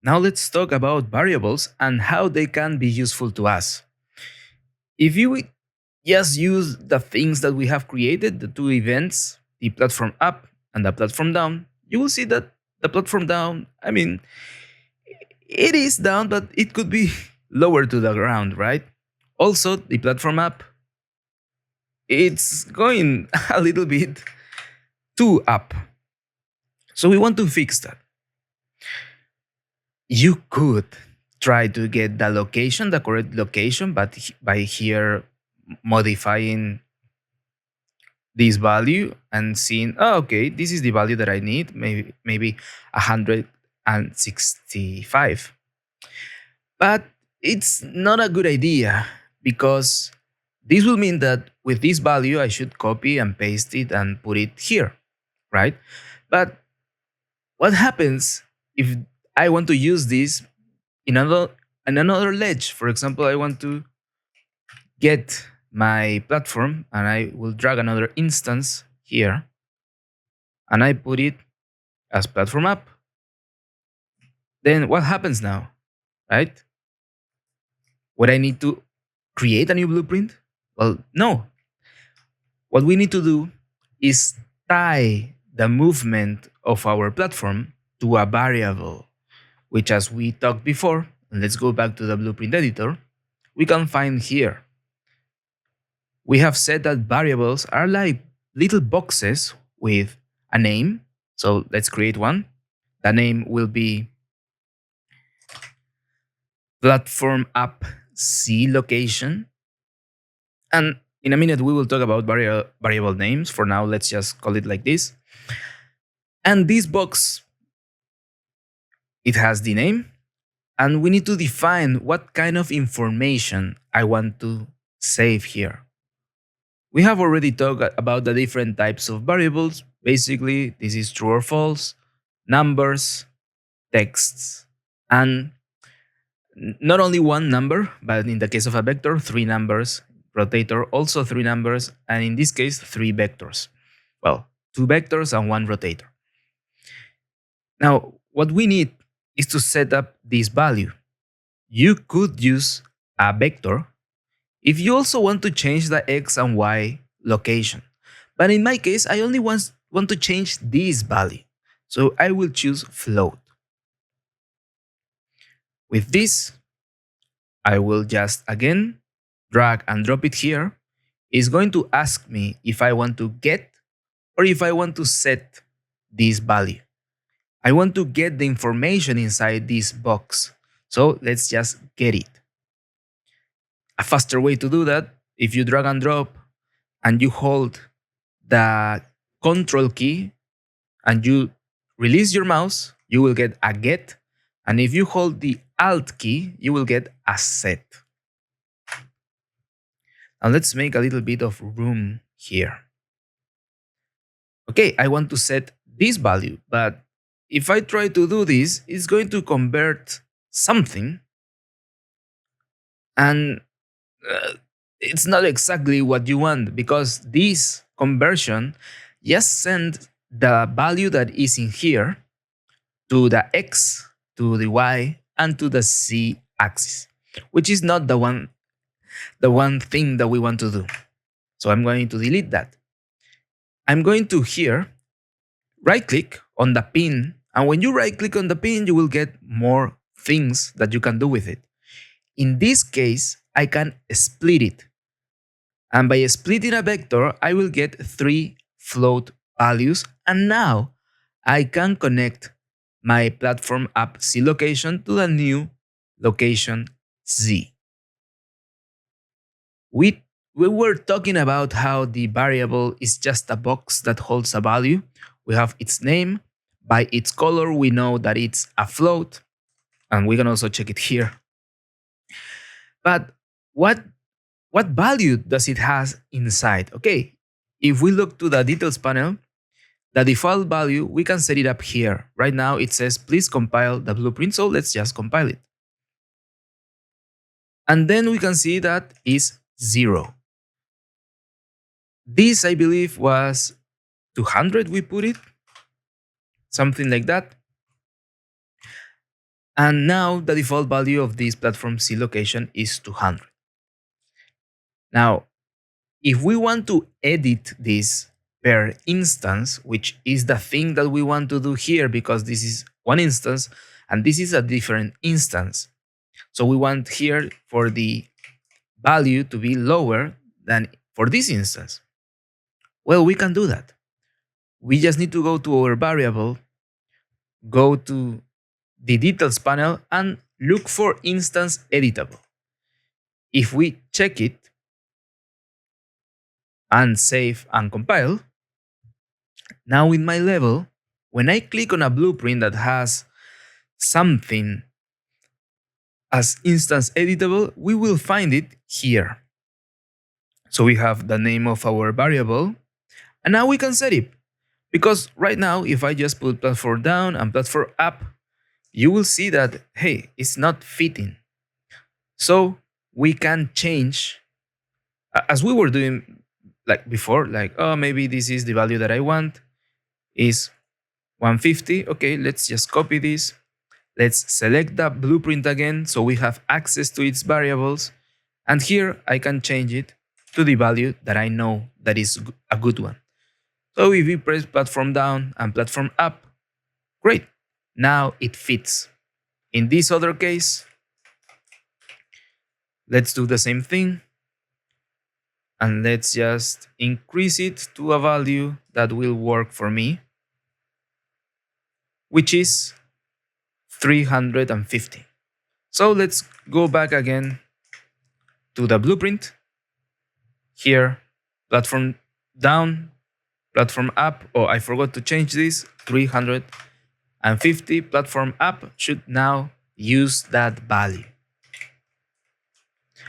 Now let's talk about variables and how they can be useful to us. If you just use the things that we have created, the two events, the platform up and the platform down, you will see that the platform down, I mean, it is down, but it could be lower to the ground, right? Also, the platform up, it's going a little bit too up. So we want to fix that. You could try to get the location, the correct location, but by here modifying this value and seeing, oh, okay, this is the value that I need, maybe 165. But it's not a good idea because this will mean that with this value I should copy and paste it and put it here, right? But what happens if I want to use this in another ledge? For example, I want to get my platform and I will drag another instance here and I put it as platform app. Then what happens now, right? Would I need to create a new blueprint? Well, no. What we need to do is tie the movement of our platform to a variable, which, as we talked before, and let's go back to the blueprint editor, we can find here. We have said that variables are like little boxes with a name. So let's create one. The name will be platform app C location. And in a minute, we will talk about variable names. For now, let's just call it like this. And this box, it has the name. And we need to define what kind of information I want to save here. We have already talked about the different types of variables. Basically, this is true or false, numbers, texts, and not only one number, but in the case of a vector, three numbers, rotator also three numbers, and in this case, three vectors. Well, two vectors and one rotator. Now, what we need is to set up this value. You could use a vector if you also want to change the x and y location. But in my case, I only want to change this value. So I will choose float. With this, I will just again drag and drop it here. It's going to ask me if I want to get or if I want to set this value. I want to get the information inside this box. So let's just get it. A faster way to do that, if you drag and drop and you hold the control key and you release your mouse, you will get a get. And if you hold the alt key, you will get a set. Now let's make a little bit of room here. Okay, I want to set this value, but if I try to do this, it's going to convert something. And it's not exactly what you want because this conversion just sends the value that is in here to the x, to the y, and to the z axis, which is not the one thing that we want to do. So I'm going to delete that. I'm going to here right click on the pin, and when you right click on the pin, you will get more things that you can do with it. In this case, I can split it. And by splitting a vector, I will get three float values. And now I can connect my platform app C location to the new location Z. We were talking about how the variable is just a box that holds a value. We have its name. By its color, we know that it's a float. And we can also check it here. But what value does it has inside? Okay, if we look to the details panel, the default value, we can set it up here. Right now it says, please compile the blueprint. So let's just compile it. And then we can see that is 0. This, I believe, was 200 we put it. Something like that. And now the default value of this platform C location is 200. Now, if we want to edit this per instance, which is the thing that we want to do here because this is one instance and this is a different instance. So we want here for the value to be lower than for this instance. Well, we can do that. We just need to go to our variable, go to the details panel and look for instance editable. If we check it and save and compile, now in my level, when I click on a blueprint that has something as instance editable, we will find it here. So we have the name of our variable, and now we can set it. Because right now, if I just put platform down and platform up, you will see that, hey, it's not fitting. So we can change, as we were doing like before, like, oh, maybe this is the value that I want, is 150. Okay, let's just copy this. Let's select the blueprint again so we have access to its variables. And here I can change it to the value that I know that is a good one. So if we press platform down and platform up, great. Now it fits. In this other case, let's do the same thing. And let's just increase it to a value that will work for me, which is 350. So let's go back again to the blueprint. Here, platform down, platform up. Oh, I forgot to change this. 350 platform up should now use that value.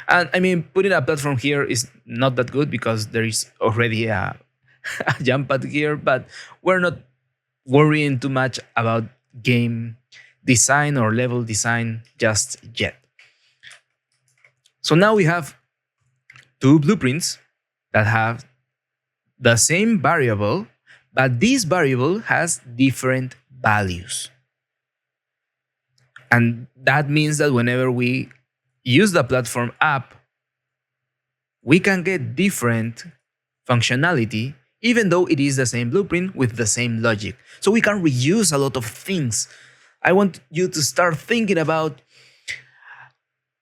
And I mean, putting a platform here is not that good because there is already a jump pad here, but we're not worrying too much about game design or level design just yet. So now we have two blueprints that have the same variable, but this variable has different values. And that means that whenever we use the platform app, we can get different functionality, even though it is the same blueprint with the same logic. So we can reuse a lot of things. I want you to start thinking about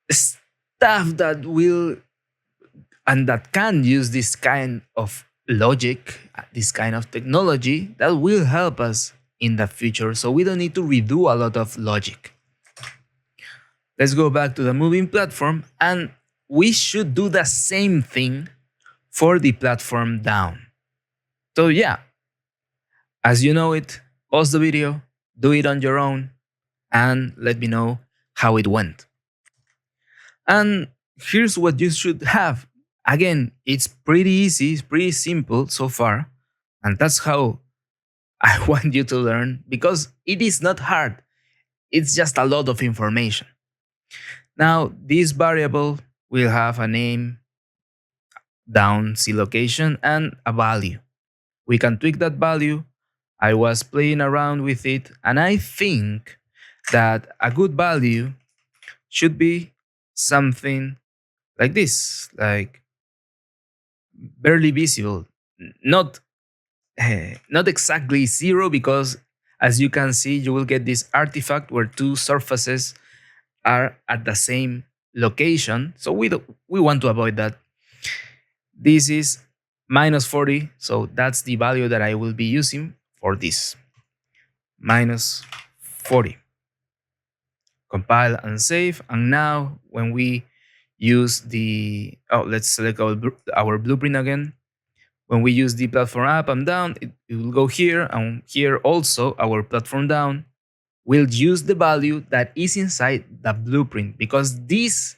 stuff that will and that can use this kind of logic, this kind of technology that will help us in the future. So we don't need to redo a lot of logic. Let's go back to the moving platform, and we should do the same thing for the platform down. So yeah, as you know it, pause the video, do it on your own, and let me know how it went. And here's what you should have. Again, it's pretty easy, it's pretty simple so far, and that's how I want you to learn because it is not hard. It's just a lot of information. Now, this variable will have a name, down C location, and a value. We can tweak that value. I was playing around with it, and I think that a good value should be something like this, like barely visible, not not exactly zero, because as you can see, you will get this artifact where two surfaces are at the same location. So we want to avoid that. This is minus 40, so that's the value that I will be using for this. Minus 40. Compile and save. And now when we use the, let's select our blueprint again. When we use the platform up and down, it will go here, and here also our platform down will use the value that is inside the blueprint, because this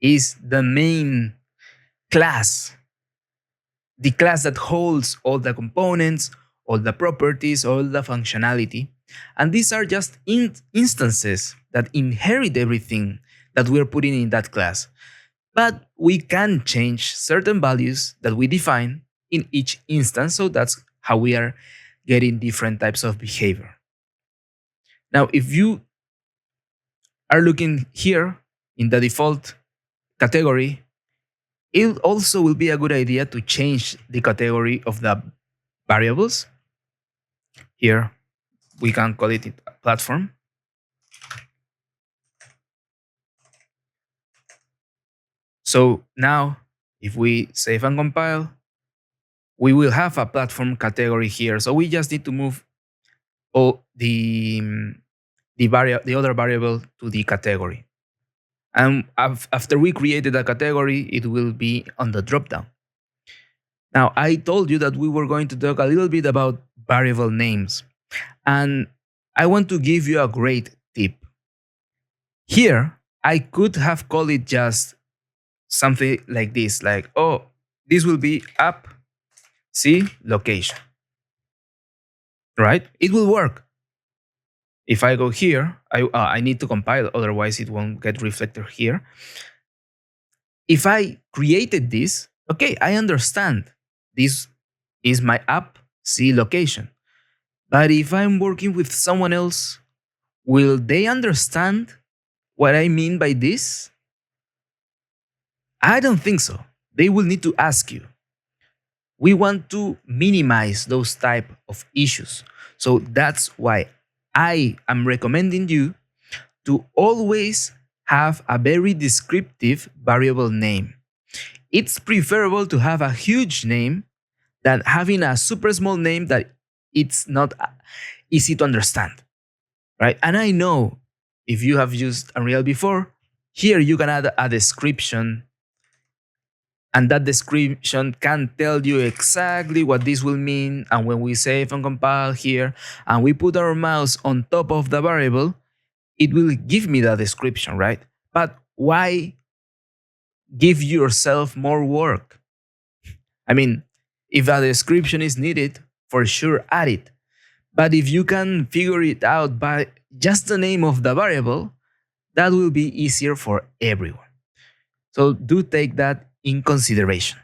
is the main class, the class that holds all the components, all the properties, all the functionality. And these are just instances that inherit everything that we're putting in that class. But we can change certain values that we define in each instance. So that's how we are getting different types of behavior. Now, if you are looking here in the default category, it also will be a good idea to change the category of the variables. Here, we can call it platform. So now, if we save and compile, we will have a platform category here. So we just need to move all the other variable to the category. And after we created a category, it will be on the dropdown. Now, I told you that we were going to talk a little bit about variable names. And I want to give you a great tip. Here, I could have called it just something like this, like, oh, this will be app C location, right? It will work. If I go here, I need to compile, otherwise it won't get reflected here. If I created this, okay, I understand this is my app C location. But if I'm working with someone else, will they understand what I mean by this? I don't think so. They will need to ask you. We want to minimize those type of issues. So that's why I am recommending you to always have a very descriptive variable name. It's preferable to have a huge name than having a super small name that it's not easy to understand, right? And I know if you have used Unreal before, here you can add a description, and that description can tell you exactly what this will mean. And when we save and compile here, and we put our mouse on top of the variable, it will give me the description, right? But why give yourself more work? I mean, if a description is needed, for sure add it. But if you can figure it out by just the name of the variable, that will be easier for everyone. So do take that in consideration.